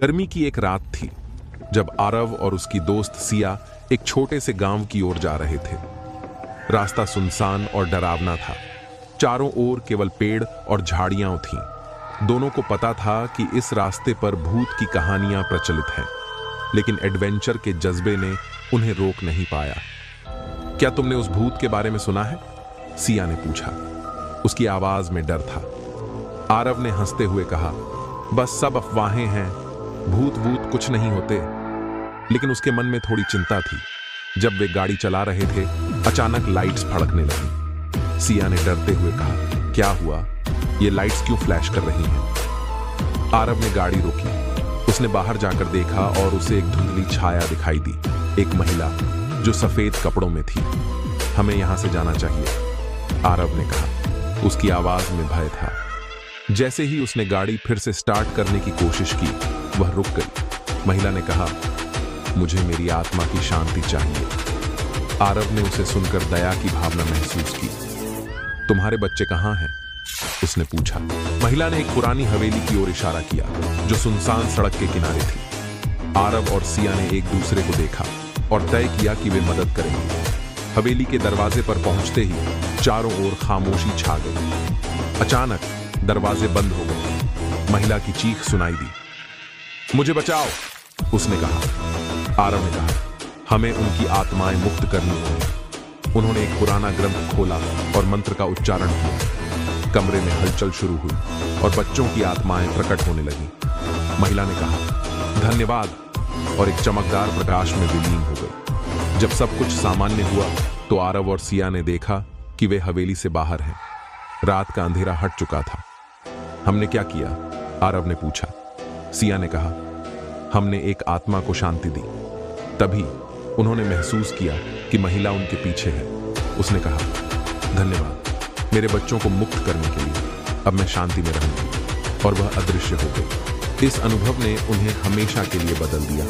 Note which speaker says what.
Speaker 1: गर्मी की एक रात थी जब आरव और उसकी दोस्त सिया एक छोटे से गांव की ओर जा रहे थे। रास्ता सुनसान और डरावना था। चारों ओर केवल पेड़ और झाड़ियां थीं। दोनों को पता था कि इस रास्ते पर भूत की कहानियां प्रचलित हैं, लेकिन एडवेंचर के जज्बे ने उन्हें रोक नहीं पाया। क्या तुमने उस भूत के बारे में सुना है? सिया ने पूछा। उसकी आवाज में डर था। आरव ने हंसते हुए कहा, बस सब अफवाहें हैं, भूत भूत कुछ नहीं होते। लेकिन उसके मन में थोड़ी चिंता थी। जब वे गाड़ी चला रहे थे, अचानक लाइट्स फड़कने लगी। सिया ने डरते हुए कहा, क्या हुआ? ये लाइट्स क्यों फ्लैश कर रही हैं? आरव ने गाड़ी रोकी। उसने बाहर जाकर देखा और उसे एक धुंधली छाया दिखाई दी, एक महिला जो सफेद कपड़ों में थी। हमें यहां से जाना चाहिए, आरव ने कहा। उसकी आवाज में भय था। जैसे ही उसने गाड़ी फिर से स्टार्ट करने की कोशिश की, वह रुक गई। महिला ने कहा, मुझे मेरी आत्मा की शांति चाहिए। आरव ने उसे सुनकर दया की भावना महसूस की। तुम्हारे बच्चे कहां हैं? उसने पूछा। महिला ने एक पुरानी हवेली की ओर इशारा किया जो सुनसान सड़क के किनारे थी। आरव और सिया ने एक दूसरे को देखा और तय किया कि वे मदद करेंगे। हवेली के दरवाजे पर पहुंचते ही चारों ओर खामोशी छा गई। अचानक दरवाजे बंद हो गए। महिला की चीख सुनाई दी। मुझे बचाओ, उसने कहा। आरव ने कहा, हमें उनकी आत्माएं मुक्त करनी होंगी। उन्होंने एक पुराना ग्रंथ खोला और मंत्र का उच्चारण किया। कमरे में हलचल शुरू हुई और बच्चों की आत्माएं प्रकट होने लगी। महिला ने कहा, धन्यवाद, और एक चमकदार प्रकाश में विलीन हो गई। जब सब कुछ सामान्य हुआ तो आरव और सिया ने देखा कि वे हवेली से बाहर हैं। रात का अंधेरा हट चुका था। हमने क्या किया? आरव ने पूछा। सिया ने कहा, हमने एक आत्मा को शांति दी। तभी उन्होंने महसूस किया कि महिला उनके पीछे है। उसने कहा, धन्यवाद मेरे बच्चों को मुक्त करने के लिए। अब मैं शांति में रहूंगी। और वह अदृश्य हो गई। इस अनुभव ने उन्हें हमेशा के लिए बदल दिया।